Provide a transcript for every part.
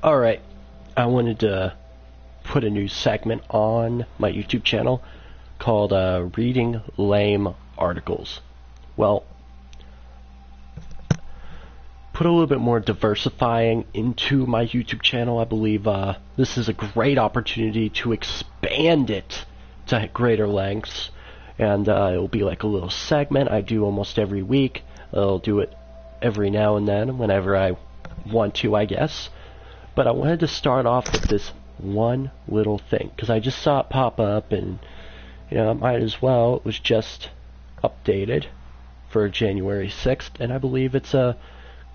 Alright, I wanted to put a new segment on my YouTube channel called Reading Lame Articles. Well, put a little bit more diversifying into my YouTube channel. I believe this is a great opportunity to expand it to greater lengths, and it'll be like a little segment I do almost every week. I'll do it every now and then whenever I want to, I guess. But I wanted to start off with this one little thing, because I just saw it pop up, and you know, might as well. It was just updated for January 6th, and I believe it's a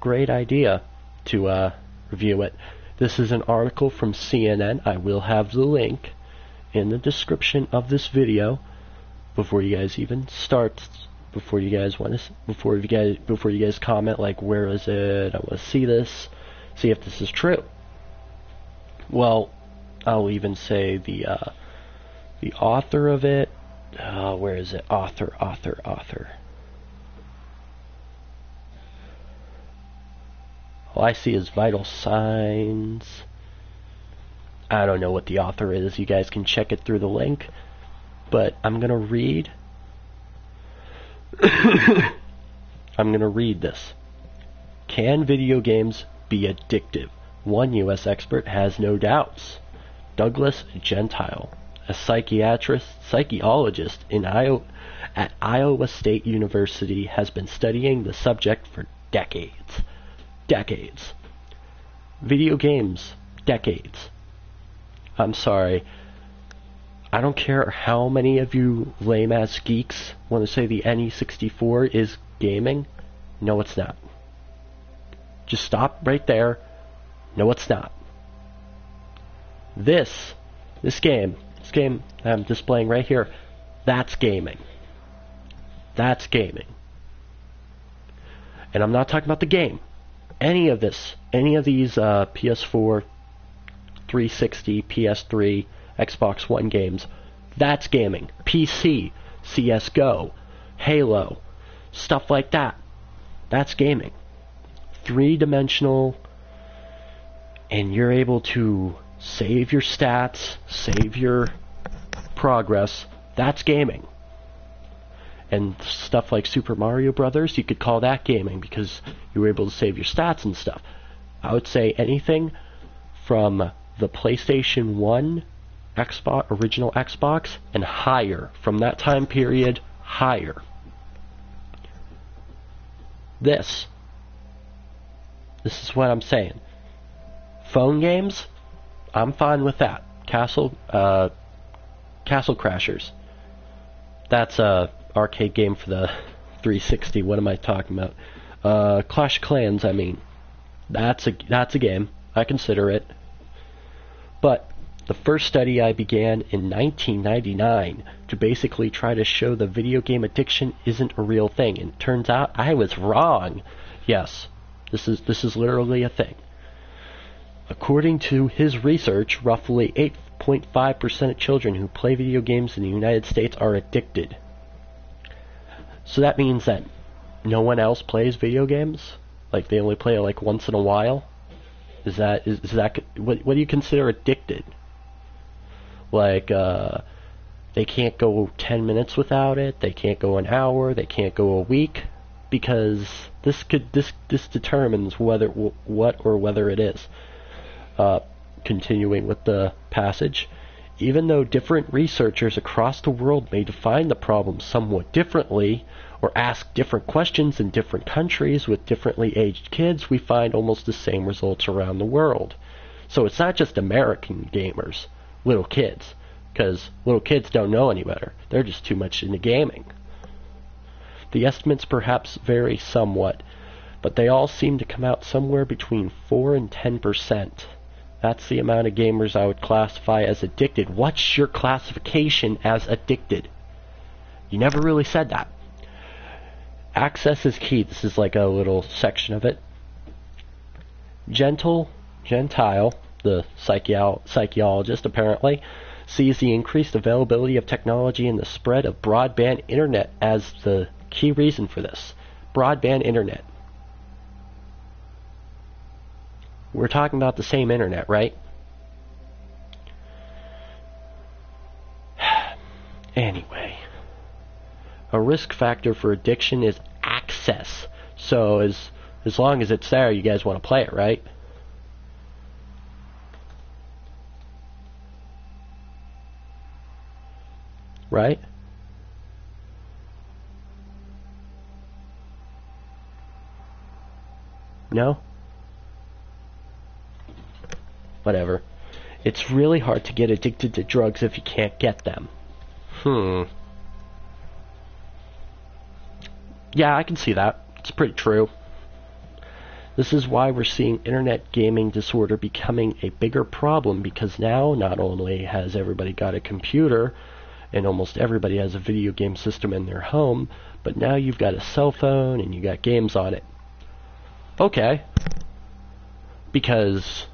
great idea to review it. This is an article from CNN. I will have the link in the description of this video before you guys even start. Before you guys comment like, where is it? I want to see this. See if this is true. Well, I'll even say the author of it. Where is it? Author. All I see is vital signs. I don't know what the author is. You guys can check it through the link. But I'm gonna read. I'm gonna read this. Can video games be addictive? One U.S. expert has no doubts. Douglas Gentile, a psychologist at Iowa State University, has been studying the subject for decades. Video games, decades. I'm sorry. I don't care how many of you lame-ass geeks want to say the NE64 is gaming. No, it's not. Just stop right there. No, it's not. This game I'm displaying right here, that's gaming. That's gaming. And I'm not talking about the game. Any of these PS4, 360, PS3, Xbox One games, that's gaming. PC, CSGO, Halo, stuff like that. That's gaming. Three-dimensional, and you're able to save your stats, save your progress. That's gaming. And stuff like Super Mario Brothers, you could call that gaming because you were able to save your stats and stuff. I would say anything from the PlayStation 1, original Xbox, and higher, from that time period, higher. This is what I'm saying. Phone games, I'm fine with that. Castle Crashers. That's a arcade game for the 360. What am I talking about? Clash of Clans, I mean. That's a game. I consider it. But the first study I began in 1999 to basically try to show the video game addiction isn't a real thing, and it turns out I was wrong. Yes, this is literally a thing. According to his research, roughly 8.5% of children who play video games in the United States are addicted. So that means that no one else plays video games? Like they only play it like once in a while? Is that what do you consider addicted? Like they can't go 10 minutes without it, they can't go an hour, they can't go a week, because this determines whether it is. Continuing with the passage, even though different researchers across the world may define the problem somewhat differently or ask different questions in different countries with differently aged kids, we find almost the same results around the world. So it's not just American gamers, little kids, because little kids don't know any better. They're just too much into gaming. The estimates perhaps vary somewhat, but they all seem to come out somewhere between 4 and 10%. That's the amount of gamers I would classify as addicted. What's your classification as addicted? You never really said that. Access is key. This is like a little section of it. Gentile, the psychologist apparently, sees the increased availability of technology and the spread of broadband internet as the key reason for this. Broadband internet. We're talking about the same internet, right? Anyway, a risk factor for addiction is access. So as long as it's there, you guys want to play it, right? Right? No? Whatever. It's really hard to get addicted to drugs if you can't get them. Yeah, I can see that. It's pretty true. This is why we're seeing internet gaming disorder becoming a bigger problem, because now not only has everybody got a computer and almost everybody has a video game system in their home, but now you've got a cell phone and you got games on it. Okay. Because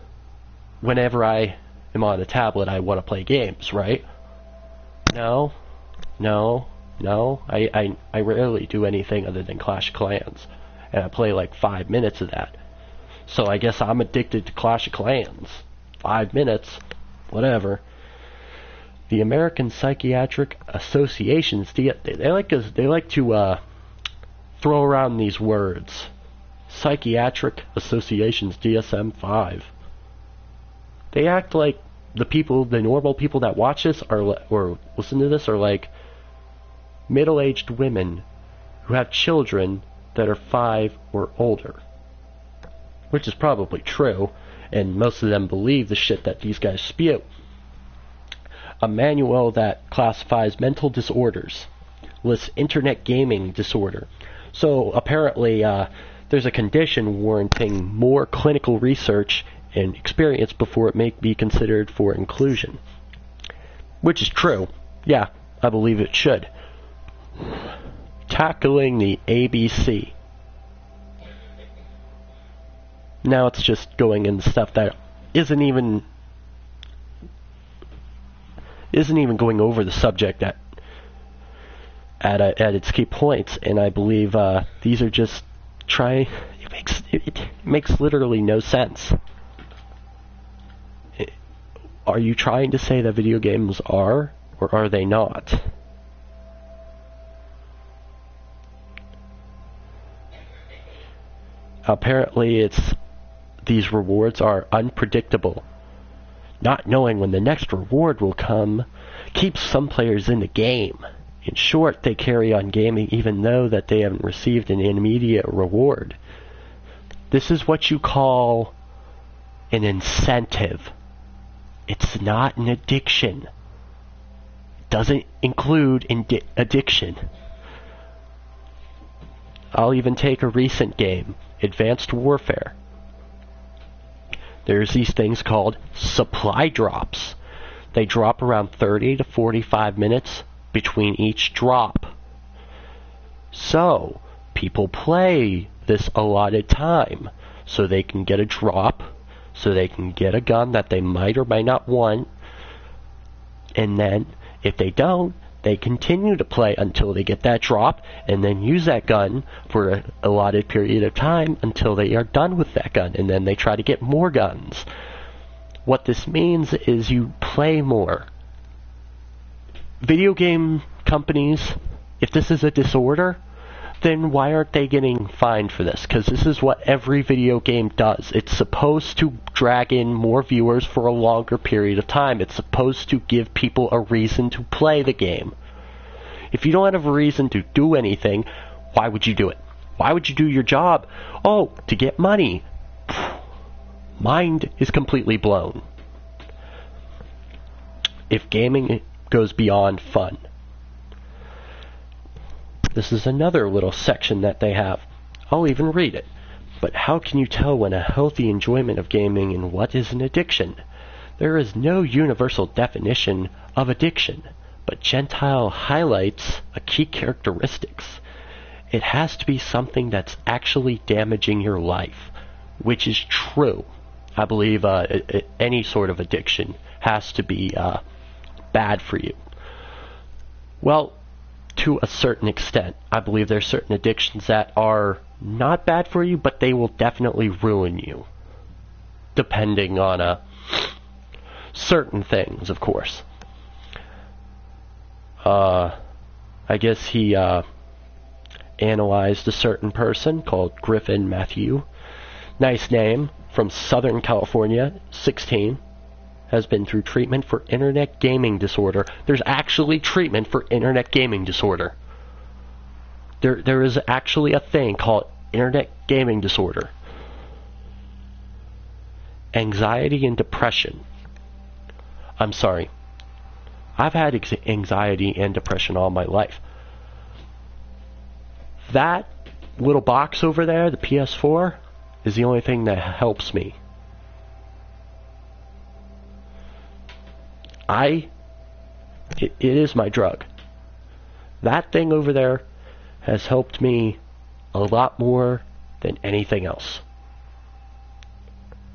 whenever I am on a tablet, I want to play games, right? No. I rarely do anything other than Clash of Clans. And I play like 5 minutes of that. So I guess I'm addicted to Clash of Clans. 5 minutes. Whatever. The American Psychiatric Associations, they like to throw around these words. Psychiatric Associations, DSM-5. They act like the normal people that watch this or listen to this are like middle-aged women who have children that are 5 or older. Which is probably true, and most of them believe the shit that these guys spew. A manual that classifies mental disorders lists internet gaming disorder. So apparently there's a condition warranting more clinical research and experience before it may be considered for inclusion. Which is true. Yeah, I believe it should. Tackling the ABC. Now it's just going into stuff that isn't even going over the subject at its key points, and I believe these are just it makes literally no sense. Are you trying to say that video games are, or are they not? Apparently these rewards are unpredictable. Not knowing when the next reward will come keeps some players in the game. In short, they carry on gaming even though that they haven't received an immediate reward. This is what you call an incentive. It's not an addiction. It doesn't include addiction. I'll even take a recent game, Advanced Warfare. There's these things called supply drops. They drop around 30 to 45 minutes between each drop. So, people play this allotted time so they can get a drop, so they can get a gun that they might or might not want, and then, if they don't, they continue to play until they get that drop, and then use that gun for an allotted period of time until they are done with that gun, and then they try to get more guns. What this means is you play more. Video game companies, if this is a disorder, then why aren't they getting fined for this? Because this is what every video game does. It's supposed to drag in more viewers for a longer period of time. It's supposed to give people a reason to play the game. If you don't have a reason to do anything, why would you do it? Why would you do your job? Oh, to get money. Mind is completely blown. If gaming goes beyond fun. This is another little section that they have. I'll even read it. But how can you tell when a healthy enjoyment of gaming and what is an addiction? There is no universal definition of addiction, but Gentile highlights a key characteristics. It has to be something that's actually damaging your life, which is true. I believe any sort of addiction has to be bad for you. Well, to a certain extent. I believe there are certain addictions that are not bad for you, but they will definitely ruin you. depending on certain things, of course. I guess he analyzed a certain person called Griffin Matthew. Nice name, from Southern California, 16. Has been through treatment for internet gaming disorder. There's actually treatment for internet gaming disorder. There is actually a thing called internet gaming disorder. Anxiety and depression. I'm sorry. I've had anxiety and depression all my life. That little box over there, the PS4, is the only thing that helps me. It is my drug. That thing over there has helped me a lot more than anything else.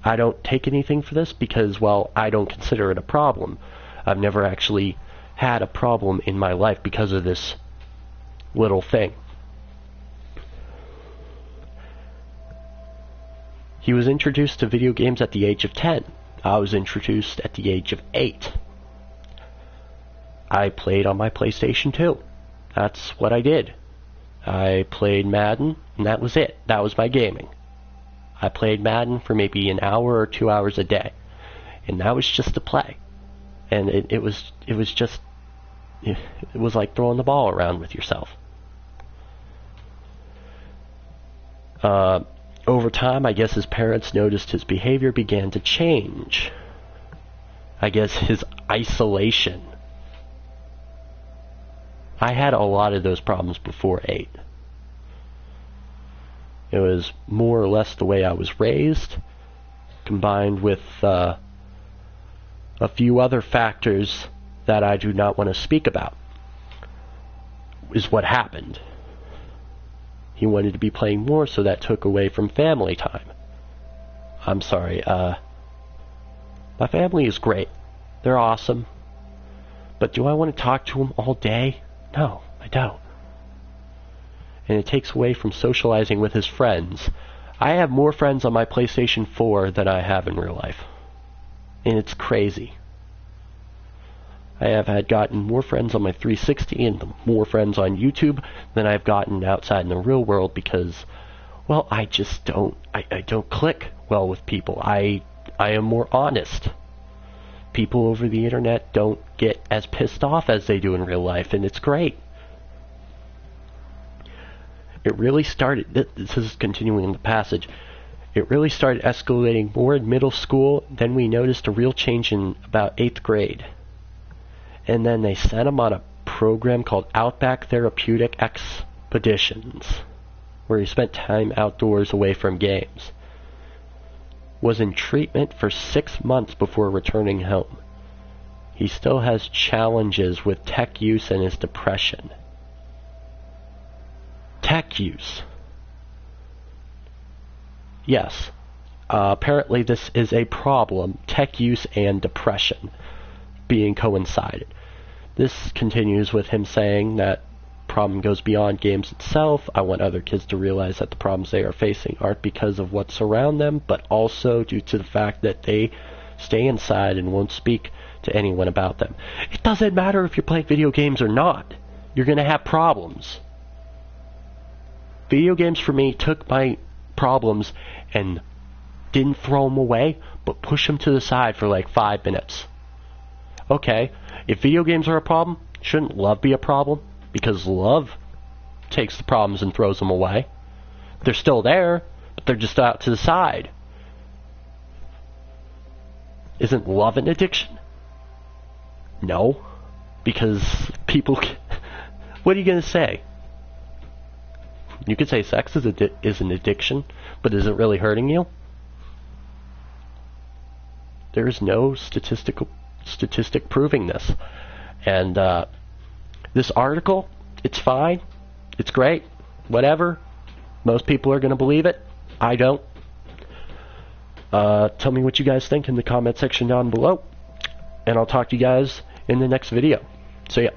I don't take anything for this because, well, I don't consider it a problem. I've never actually had a problem in my life because of this little thing. He was introduced to video games at the age of 10. I was introduced at the age of 8. I played on my PlayStation 2. That's what I did. I played Madden, and that was it. That was my gaming. I played Madden for maybe an hour or 2 hours a day, and that was just to play. And it was like throwing the ball around with yourself. Over time, I guess his parents noticed his behavior began to change. I guess his isolation. I had a lot of those problems before 8. It was more or less the way I was raised, combined with a few other factors that I do not want to speak about, is what happened. He wanted to be playing more, so that took away from family time. I'm sorry, my family is great. They're awesome. But do I want to talk to them all day? No, I don't. And it takes away from socializing with his friends. I have more friends on my PlayStation 4 than I have in real life. And it's crazy. I have gotten more friends on my 360 and more friends on YouTube than I've gotten outside in the real world because, well, I just don't click well with people. I am more honest. People over the internet don't get as pissed off as they do in real life, and it's great. It really started, this is continuing in the passage, it really started escalating more in middle school, then we noticed a real change in about 8th grade. And then they sent him on a program called Outback Therapeutic Expeditions, where he spent time outdoors away from games. Was in treatment for 6 months before returning home. He still has challenges with tech use and his depression. Tech use. Yes. Apparently this is a problem. Tech use and depression being coincided. This continues with him saying that problem goes beyond games itself. I want other kids to realize that the problems they are facing aren't because of what's around them, but also due to the fact that they stay inside and won't speak to anyone about them. It doesn't matter if you're playing video games or not. You're going to have problems. Video games for me took my problems and didn't throw them away, but push them to the side for like 5 minutes. Okay, if video games are a problem, shouldn't love be a problem? Because love takes the problems and throws them away. They're still there, but they're just out to the side. Isn't love an addiction? No, because people... What are you going to say? You could say sex is an addiction, but is it really hurting you? There is no statistic proving this. And this article, it's fine, it's great, whatever. Most people are going to believe it. I don't. Tell me what you guys think in the comment section down below, and I'll talk to you guys in the next video. So yeah.